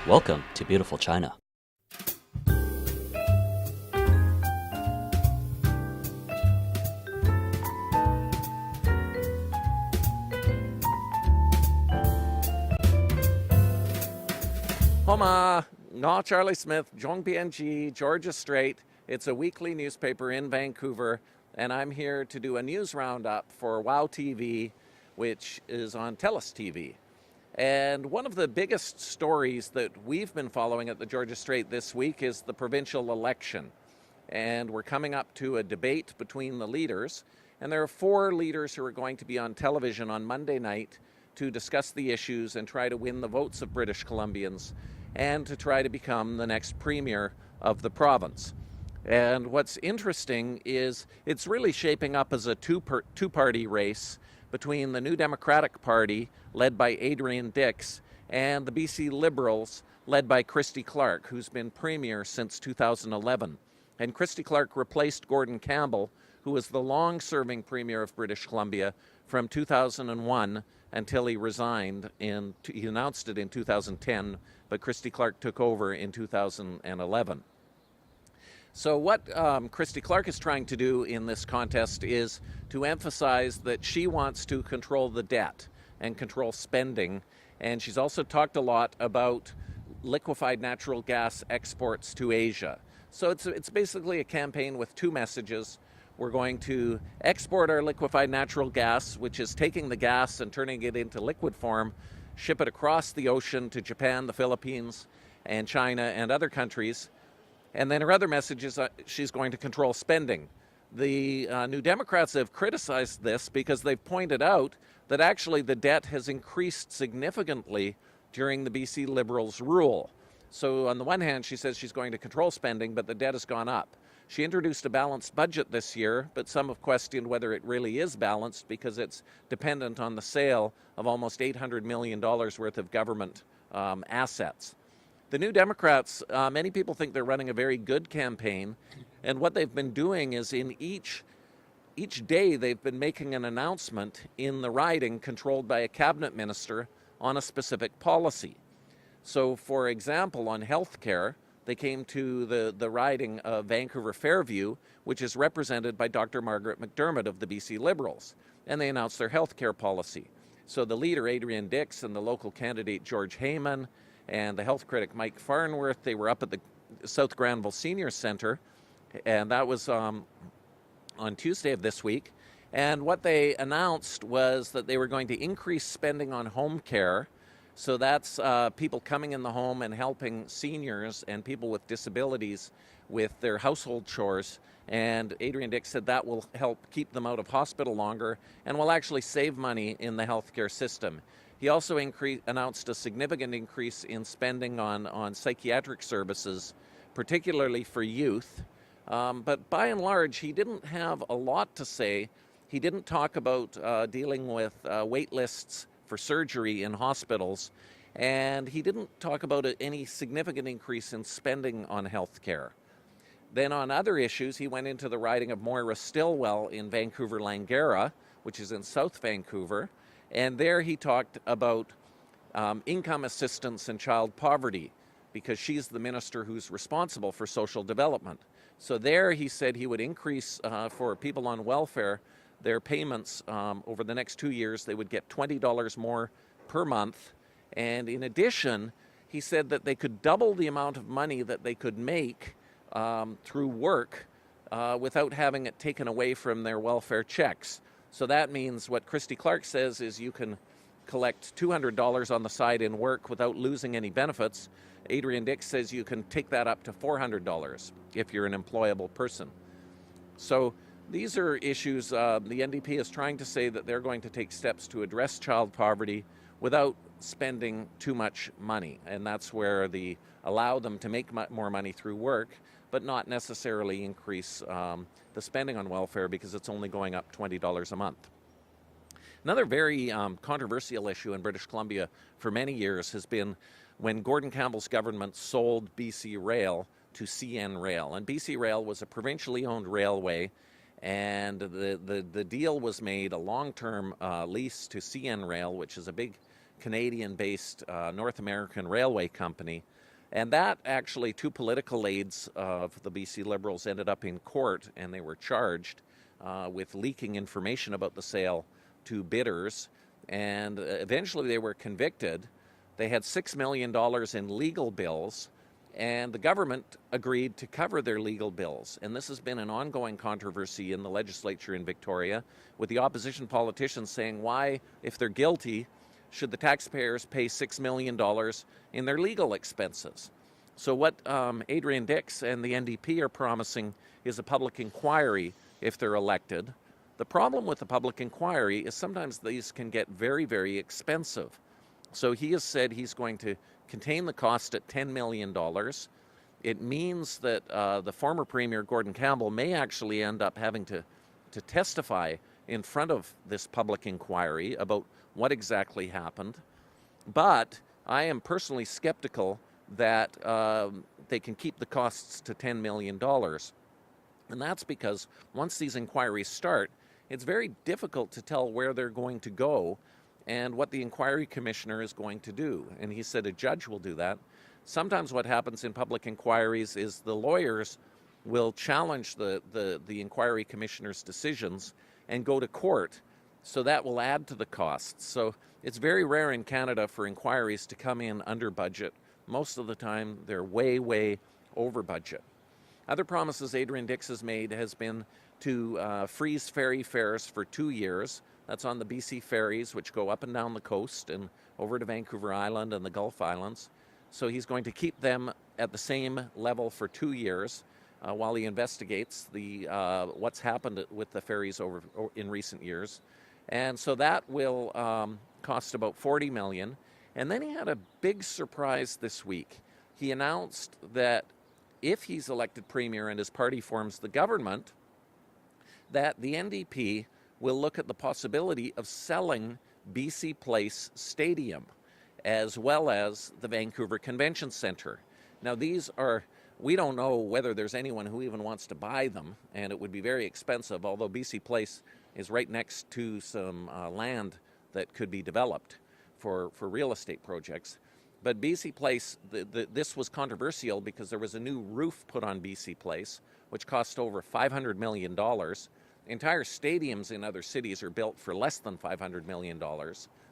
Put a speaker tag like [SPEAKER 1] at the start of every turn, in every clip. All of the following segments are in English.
[SPEAKER 1] Welcome to beautiful China.
[SPEAKER 2] Homa, Nga Charlie Smith, Zhong PNG, Georgia Strait. It's a weekly newspaper in Vancouver, and I'm here to do a news roundup for WOW TV, which is on TELUS TV. And one of the biggest stories that we've been following at the Georgia Strait this week is the provincial election. And we're coming up to a debate between the leaders, and there are 4 leaders who are going to be on television on Monday night to discuss the issues and try to win the votes of British Columbians and to try to become the next premier of the province. And what's interesting is it's really shaping up as a two-party race between the New Democratic Party, led by Adrian Dix, and the BC Liberals, led by Christy Clark, who's been premier since 2011. And Christy Clark replaced Gordon Campbell, who was the long-serving premier of British Columbia from 2001 until he resigned. He announced it in 2010, but Christy Clark took over in 2011. So what Christy Clark is trying to do in this contest is to emphasize that she wants to control the debt and control spending. And she's also talked a lot about liquefied natural gas exports to Asia. So it's basically a campaign with 2 messages. We're going to export our liquefied natural gas, which is taking the gas and turning it into liquid form, ship it across the ocean to Japan, the Philippines, and China, and other countries. And then her other message is she's going to control spending. The New Democrats have criticized this because they've pointed out that actually the debt has increased significantly during the BC Liberals' rule. So on the one hand, she says she's going to control spending, but the debt has gone up. She introduced a balanced budget this year, but some have questioned whether it really is balanced because it's dependent on the sale of almost $800 million worth of government assets. The New Democrats, many people think they're running a very good campaign, and what they've been doing is in each day they've been making an announcement in the riding controlled by a cabinet minister on a specific policy. So, for example, on health care, they came to the riding of Vancouver Fairview, which is represented by Dr. Margaret McDermott of the BC Liberals, and they announced their health care policy. So the leader, Adrian Dix, and the local candidate, George Heyman, and the health critic, Mike Farnworth, they were up at the South Granville Senior Centre, and that was on Tuesday of this week. And what they announced was that they were going to increase spending on home care. So that's people coming in the home and helping seniors and people with disabilities with their household chores. And Adrian Dix said that will help keep them out of hospital longer and will actually save money in the healthcare system. He also announced a significant increase in spending on psychiatric services, particularly for youth. But by and large, he didn't have a lot to say. He didn't talk about dealing with wait lists for surgery in hospitals, and he didn't talk about any significant increase in spending on health care. Then on other issues, he went into the riding of Moira Stillwell in Vancouver-Langara, which is in South Vancouver, and there he talked about income assistance and child poverty, because she's the minister who's responsible for social development. So there he said he would increase for people on welfare their payments over the next 2 years. They would get $20 more per month. And in addition, he said that they could double the amount of money that they could make through work without having it taken away from their welfare checks. So that means what Christy Clark says is you can collect $200 on the side in work without losing any benefits. Adrian Dix says you can take that up to $400 if you're an employable person. So these are issues the NDP is trying to say that they're going to take steps to address child poverty without spending too much money. And that's where they allow them to make more money through work, but not necessarily increase the spending on welfare because it's only going up $20 a month. Another very controversial issue in British Columbia for many years has been when Gordon Campbell's government sold BC Rail to CN Rail. And BC Rail was a provincially owned railway, and the deal was made, a long-term lease to CN Rail, which is a big Canadian-based North American railway company. And that actually, two political aides of the BC Liberals ended up in court, and they were charged with leaking information about the sale to bidders. And eventually they were convicted. They had $6 million in legal bills, and the government agreed to cover their legal bills. And this has been an ongoing controversy in the legislature in Victoria, with the opposition politicians saying, why, if they're guilty, should the taxpayers pay $6 million in their legal expenses? So what Adrian Dix and the NDP are promising is a public inquiry if they're elected. The problem with the public inquiry is sometimes these can get very, very expensive. So he has said he's going to contain the cost at $10 million. It means that the former Premier Gordon Campbell may actually end up having to testify in front of this public inquiry about what exactly happened. But I am personally skeptical that they can keep the costs to $10 million. And that's because once these inquiries start, it's very difficult to tell where they're going to go and what the inquiry commissioner is going to do. And he said a judge will do that. Sometimes what happens in public inquiries is the lawyers will challenge the inquiry commissioner's decisions and go to court. So that will add to the costs. So it's very rare in Canada for inquiries to come in under budget. Most of the time, they're way, way over budget. Other promises Adrian Dix has made has been to freeze ferry fares for 2 years. That's on the BC ferries, which go up and down the coast and over to Vancouver Island and the Gulf Islands. So he's going to keep them at the same level for 2 years while he investigates what's happened with the ferries in recent years. And so that will cost about $40 million. And then he had a big surprise this week. He announced that if he's elected premier and his party forms the government, that the NDP will look at the possibility of selling BC Place Stadium as well as the Vancouver Convention Centre. Now we don't know whether there's anyone who even wants to buy them, and it would be very expensive, although BC Place is right next to some land that could be developed for real estate projects. But BC Place, this was controversial because there was a new roof put on BC Place, which cost over $500 million. Entire stadiums in other cities are built for less than $500 million,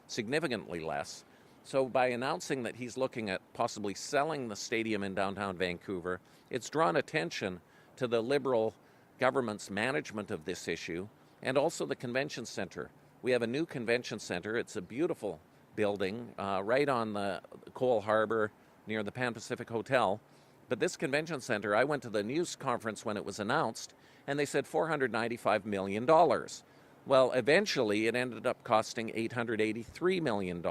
[SPEAKER 2] significantly less. So by announcing that he's looking at possibly selling the stadium in downtown Vancouver, it's drawn attention to the Liberal government's management of this issue, and also the convention center. We have a new convention center. It's a beautiful building right on the Cole Harbor near the Pan Pacific Hotel. But this convention center, I went to the news conference when it was announced, and they said $495 million. Well, eventually it ended up costing $883 million.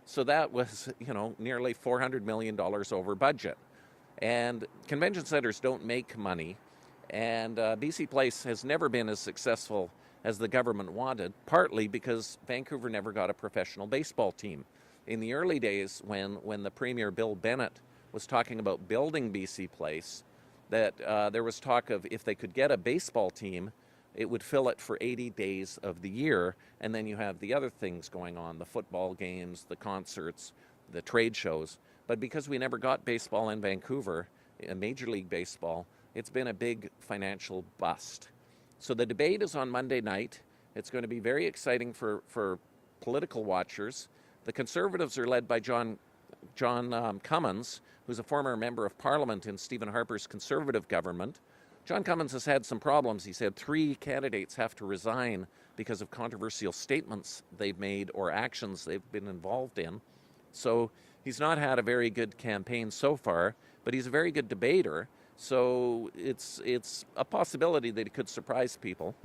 [SPEAKER 2] So that was, nearly $400 million over budget. And convention centers don't make money. And BC Place has never been as successful as the government wanted, partly because Vancouver never got a professional baseball team. In the early days, when the Premier Bill Bennett was talking about building BC Place, that there was talk of if they could get a baseball team, it would fill it for 80 days of the year, and then you have the other things going on, the football games, the concerts, the trade shows. But because we never got baseball in Vancouver, Major League Baseball, it's been a big financial bust. So the debate is on Monday night. It's going to be very exciting for political watchers. The Conservatives are led by John Cummins, who's a former member of Parliament in Stephen Harper's Conservative government. John Cummins has had some problems. He said 3 candidates have to resign because of controversial statements they've made or actions they've been involved in. So he's not had a very good campaign so far, but he's a very good debater. So it's a possibility that he could surprise people.